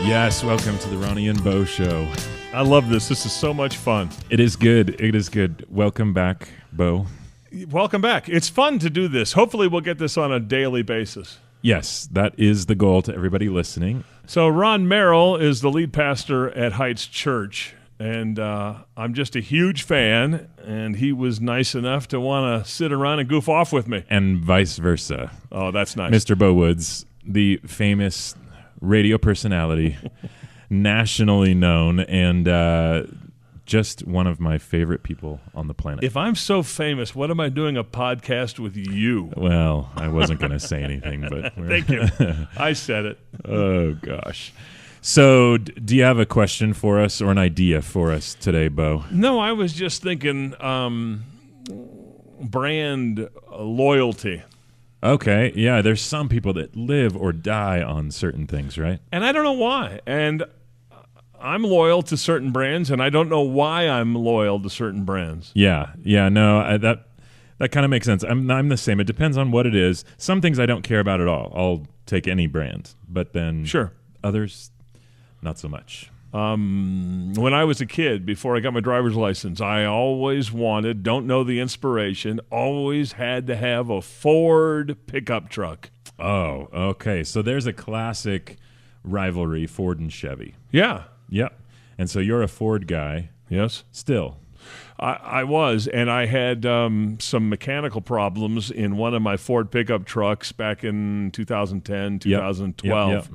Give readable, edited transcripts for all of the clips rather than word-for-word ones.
Yes, welcome to the Ronnie and Bo Show. I love this. This is so much fun. It is good. It is good. Welcome back, Bo. Welcome back. It's fun to do this. Hopefully we'll get this on a daily basis. Yes, that is the goal to everybody listening. So Ron Merrill is the lead pastor at Heights Church, and I'm just a huge fan, and he was nice enough to want to sit around and goof off with me. And vice versa. Oh, that's nice. Mr. Bo Woods, the famous radio personality, nationally known, and just one of my favorite people on the planet. If I'm so famous, what am I doing a podcast with you? Well, I wasn't going to say anything, but... Thank you. I said it. Oh, gosh. So, do you have a question for us or an idea for us today, Bo? No, I was just thinking brand loyalty. Okay, yeah, there's some people that live or die on certain things, right? And I don't know why. And I'm loyal to certain brands, and I don't know why I'm loyal to certain brands. Yeah, no, that kind of makes sense. I'm the same. It depends on what it is. Some things I don't care about at all. I'll take any brand, but then Sure. Others, not so much. When I was a kid, before I got my driver's license, I always wanted, don't know the inspiration, always had to have a Ford pickup truck. Oh, okay. So there's a classic rivalry, Ford and Chevy. Yeah. Yep. And so you're a Ford guy. Yes. Still. I was, and I had some mechanical problems in one of my Ford pickup trucks back in 2010, 2012. Yep.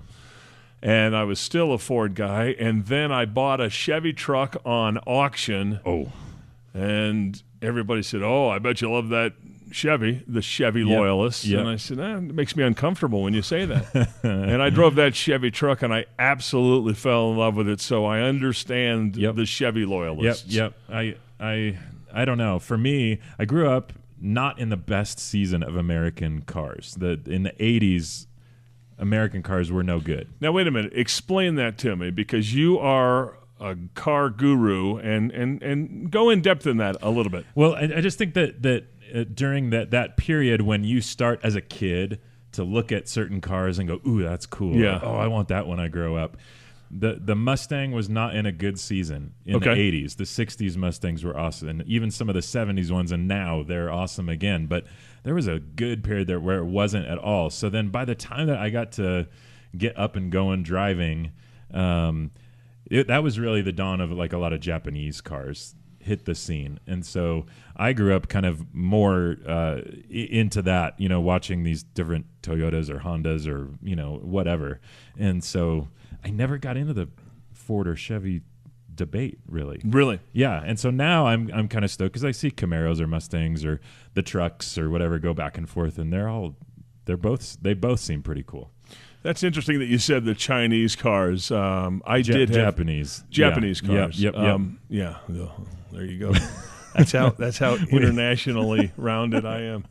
And I was still a Ford guy, and then I bought a Chevy truck on auction. Oh. And everybody said, "Oh, I bet you love that Chevy," the Chevy loyalists. Yep. And I said, it makes me uncomfortable when you say that. And I drove that Chevy truck, and I absolutely fell in love with it, so I understand the Chevy loyalists. Yep. I don't know. For me, I grew up not in the best season of American cars. In the 80s, American cars were no good. Now, wait a minute. Explain that to me, because you are a car guru, and go in depth in that a little bit. Well, I just think that during that period when you start as a kid to look at certain cars and go, ooh, that's cool. Yeah. Oh, I want that when I grow up. The Mustang was not in a good season in the 80s. The 60s Mustangs were awesome, and even some of the 70s ones, and now they're awesome again. But there was a good period there where it wasn't at all. So then by the time that I got to get up and going driving, that was really the dawn of like a lot of Japanese cars hit the scene. And so I grew up kind of more into that, watching these different Toyotas or Hondas or, whatever. And so I never got into the Ford or Chevy debate, really. Really? Yeah. And so now I'm kind of stoked because I see Camaros or Mustangs or the trucks or whatever go back and forth, and they both seem pretty cool. That's interesting that you said the Chinese cars. Japanese cars. Yep. Yeah. There you go. That's how internationally rounded I am.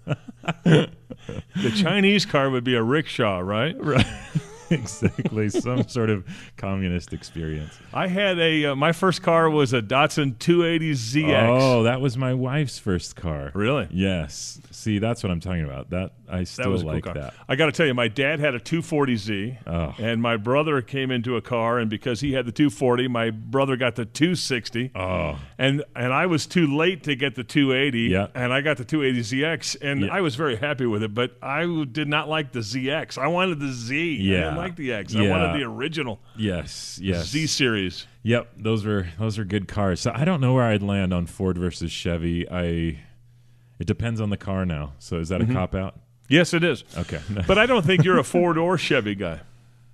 The Chinese car would be a rickshaw, right? Right. Exactly. Some sort of communist experience. I had my first car was a Datsun 280ZX. Oh, that was my wife's first car. Really? Yes. See, that's what I'm talking about. I still was a like cool car. that. I got to tell you, my dad had a 240Z, and my brother came into a car, and because he had the 240, my brother got the 260. Oh. And I was too late to get the 280, and I got the 280ZX, and I was very happy with it, but I did not like the ZX. I wanted the Z. Yeah. I didn't like the X. I wanted the original. Yes. Z series. Yep, those were good cars. So I don't know where I'd land on Ford versus Chevy. It depends on the car now. So is that a cop out? Yes, it is. Okay. But I don't think you're a Ford or Chevy guy.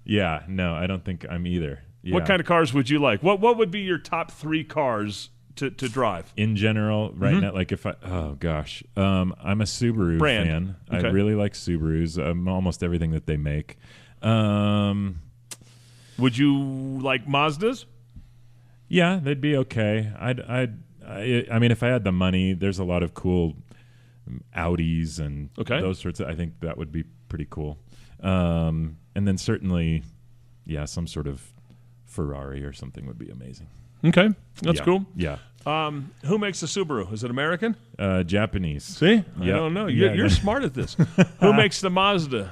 Yeah, no, I don't think I'm either. Yeah. What kind of cars would you like? What would be your top 3 cars to drive? In general, right now, like I'm a Subaru fan. Okay. I really like Subarus. Almost everything that they make. Would you like Mazdas? Yeah, they'd be okay. I mean, if I had the money, there's a lot of cool Audis and those sorts of. I think that would be pretty cool. And then certainly, some sort of Ferrari or something would be amazing. Okay, that's cool. Yeah. Who makes the Subaru? Is it American? Japanese. See? I don't know. You're smart at this. Who makes the Mazda?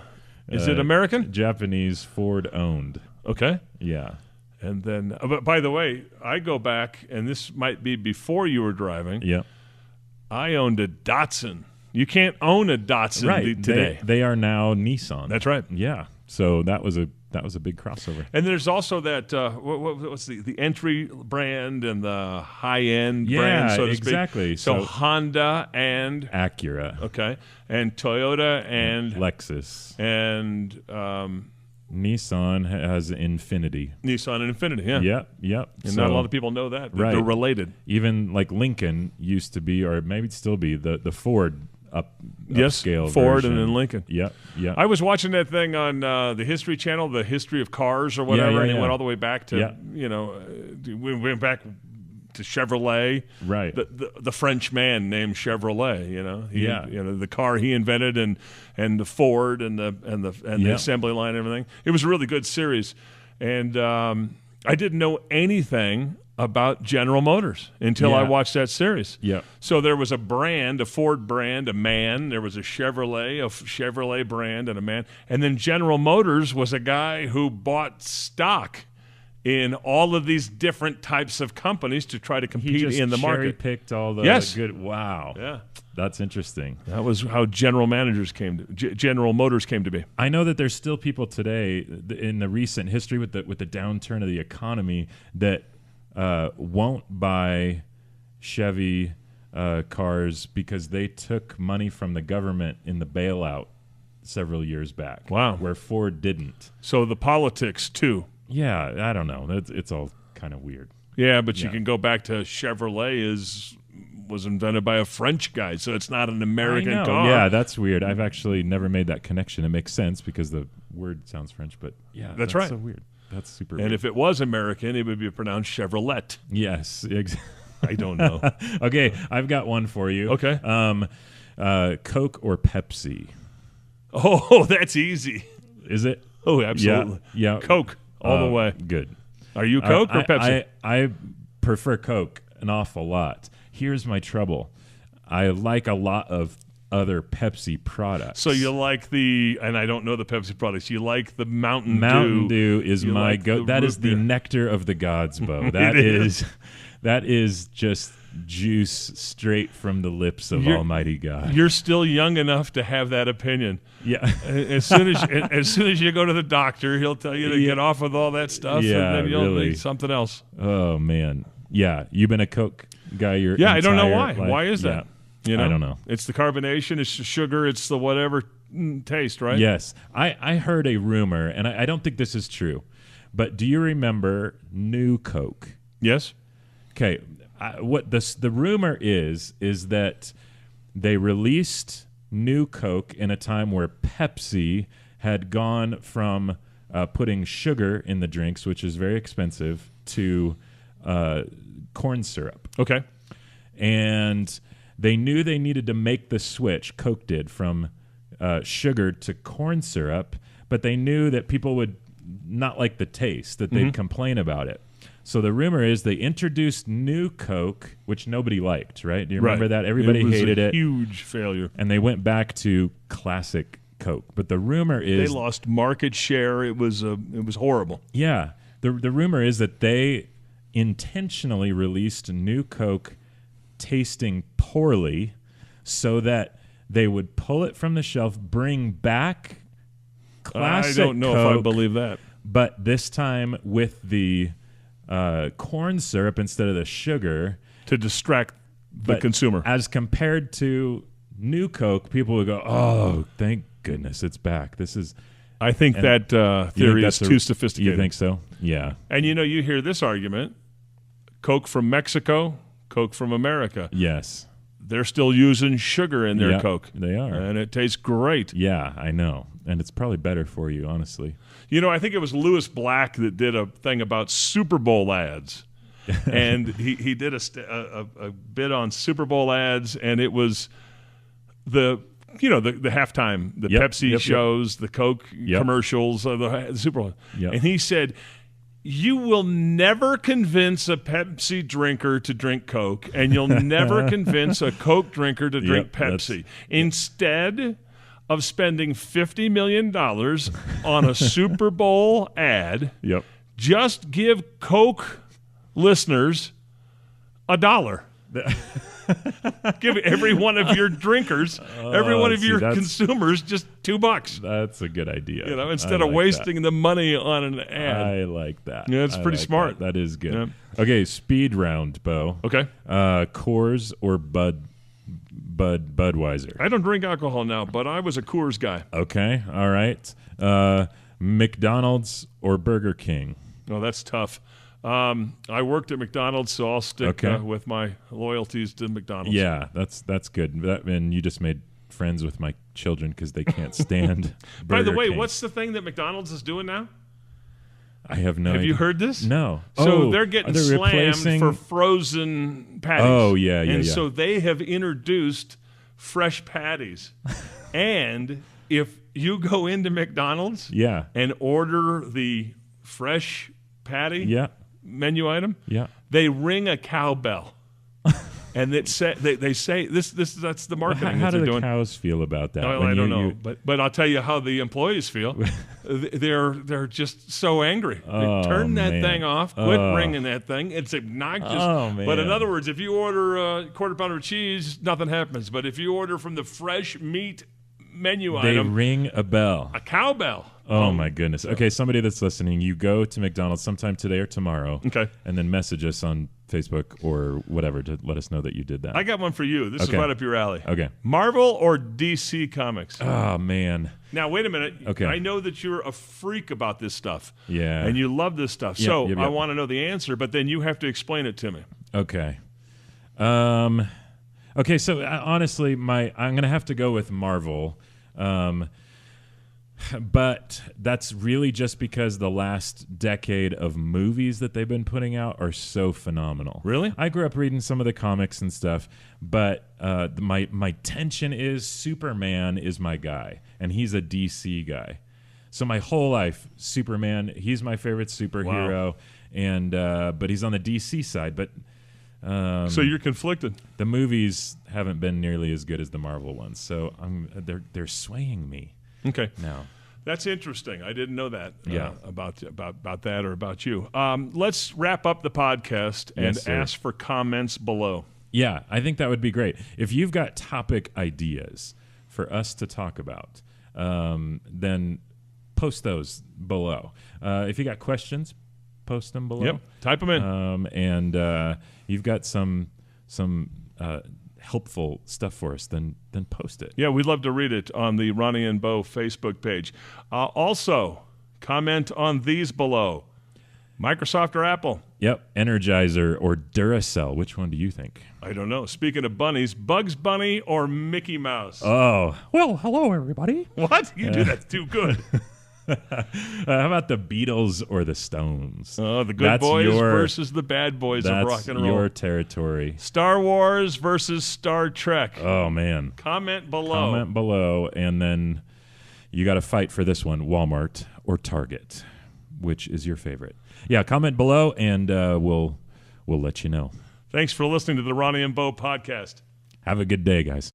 Is it American? Japanese, Ford owned. Okay. Yeah. And then, but by the way, I go back, and this might be before you were driving. Yeah. I owned a Datsun. You can't own a Datsun today. They are now Nissan. That's right. Yeah. So that was a big crossover. And there's also that what's the entry brand and the high end brand, so to speak. Exactly. So Honda and Acura. Okay, and Toyota and Lexus and Nissan has Infinity. Nissan and Infinity. Yeah. Yep. And not a lot of people know that. Right. They're related. Even like Lincoln used to be, or maybe still be, the Ford upscale Ford version. and then Lincoln. Yep. I was watching that thing on the History Channel, the History of Cars or whatever, and it went all the way back to we went back to Chevrolet, right? The French man named Chevrolet, the car he invented, and the Ford and the assembly line and everything. It was a really good series, and I didn't know anything about General Motors until I watched that series. Yeah. So there was a brand, a Ford brand, a man. There was a Chevrolet brand, and a man. And then General Motors was a guy who bought stock in all of these different types of companies to try to compete in the market. He picked all the good. Wow. Yeah. That's interesting. That was how General Motors came to be. I know that there's still people today in the recent history with the downturn of the economy that won't buy Chevy cars because they took money from the government in the bailout several years back. Wow. Where Ford didn't. So the politics, too. Yeah, I don't know. It's all kind of weird. Yeah, but you can go back to Chevrolet was invented by a French guy, so it's not an American car. Yeah, that's weird. I've actually never made that connection. It makes sense because the word sounds French, but yeah, that's right. So weird. That's super weird. And if it was American, it would be pronounced Chevrolet. Yes, I don't know. Okay, I've got one for you. Okay. Coke or Pepsi? Oh, that's easy. Is it? Oh, absolutely. Yeah. Coke all the way. Good. Are you Coke or Pepsi? I prefer Coke an awful lot. Here's my trouble. I like a lot of other Pepsi products. So you like and I don't know the Pepsi products, you like the Mountain Dew. Mountain Dew is my go. That is the nectar of the gods, Bo. That is just juice straight from the lips of Almighty God. You're still young enough to have that opinion. Yeah. as soon as you go to the doctor, he'll tell you to get off with all that stuff, and then you'll need something else. Oh man. Yeah. You've been a Coke guy I don't know why. life. Why is that? I don't know. It's the carbonation, it's the sugar, it's the whatever taste, right? Yes. I heard a rumor, and I don't think this is true, but do you remember New Coke? Yes. Okay. What the rumor is that they released New Coke in a time where Pepsi had gone from putting sugar in the drinks, which is very expensive, to corn syrup. Okay. And they knew they needed to make the switch, Coke did, from sugar to corn syrup, but they knew that people would not like the taste, that they'd complain about it. So the rumor is they introduced New Coke, which nobody liked, right? Do you remember that? Everybody hated it. Huge failure. And they went back to classic Coke. But the rumor is they lost market share. It was horrible. Yeah. The rumor is that they intentionally released New Coke tasting poorly so that they would pull it from the shelf, bring back classic I don't know Coke, if I believe that. But this time with the corn syrup instead of the sugar. To distract the consumer. As compared to New Coke, people would go, oh, thank goodness it's back. This is... I think that theory is too sophisticated. You think so? Yeah. And you hear this argument, Coke from Mexico, Coke from America. Yes. They're still using sugar in their Coke. They are. And it tastes great. Yeah, I know. And it's probably better for you, honestly. I think it was Lewis Black that did a thing about Super Bowl ads. And he did a bit on Super Bowl ads, and it was the halftime, the Pepsi shows, the Coke commercials, the Super Bowl. Yep. And he said, you will never convince a Pepsi drinker to drink Coke, and you'll never convince a Coke drinker to drink Pepsi. Instead of spending $50 million on a Super Bowl ad. Yep. Just give Coke listeners $1. Give every one of your drinkers, every one of your consumers, just $2. That's a good idea. Instead of wasting the money on an ad. I like that. Yeah, it's pretty smart. That is good. Yeah. Okay, speed round, Bo. Okay. Coors or Budweiser? I don't drink alcohol now, but I was a Coors guy. Okay, all right. McDonald's or Burger King? Oh, that's tough. I worked at McDonald's, so I'll stick with my loyalties to McDonald's. Yeah, that's good. And you just made friends with my children because they can't stand Burger By the way, King. what's the thing that McDonald's is doing now? I have no idea. Have you heard this? No. So they're getting slammed for frozen patties. Oh, yeah. And so they have introduced fresh patties. And if you go into McDonald's and order the fresh patty menu item, they ring a cowbell. And they say that's the marketing. How do the doing. Cows feel about that? Well, I don't know, but I'll tell you how the employees feel. They're just so angry. Turn that thing off. Quit ringing that thing. It's obnoxious. Oh, man. But in other words, if you order a quarter pounder of cheese, nothing happens. But if you order from the fresh meat menu they item, ring a bell. A cowbell. Oh, my goodness. Okay, somebody that's listening, you go to McDonald's sometime today or tomorrow. Okay. And then message us on Facebook or whatever to let us know that you did that. I got one for you. This is right up your alley. Okay. Marvel or DC Comics? Oh, man. Now, wait a minute. Okay. I know that you're a freak about this stuff. Yeah. And you love this stuff. Yep, so yep. I want to know the answer, but then you have to explain it to me. Okay. Okay, so honestly, I'm going to have to go with Marvel. But that's really just because the last decade of movies that they've been putting out are so phenomenal. Really? I grew up reading some of the comics and stuff, but my tension is Superman is my guy, and he's a DC guy. So my whole life, Superman, he's my favorite superhero, wow. And but he's on the DC side. But so you're conflicted. The movies haven't been nearly as good as the Marvel ones, so they're swaying me. Okay. Now, that's interesting. I didn't know that about that or about you. Let's wrap up the podcast and ask for comments below. Yeah, I think that would be great. If you've got topic ideas for us to talk about, then post those below. If you got questions, post them below. Yep, type them in. And you've got some helpful stuff for us, then post it. Yeah, we'd love to read it on the Ronnie and Bo Facebook page. Also, comment on these below. Microsoft or Apple? Yep, Energizer or Duracell. Which one do you think? I don't know. Speaking of bunnies, Bugs Bunny or Mickey Mouse? Oh, well, hello, everybody. What? You do that too good. How about the Beatles or the Stones? Oh, the good boys versus the bad boys of rock and roll. That's your territory. Star Wars versus Star Trek. Oh, man. Comment below. Comment below, and then you got to fight for this one, Walmart or Target. Which is your favorite? Yeah, comment below, and we'll let you know. Thanks for listening to the Ronnie and Bo podcast. Have a good day, guys.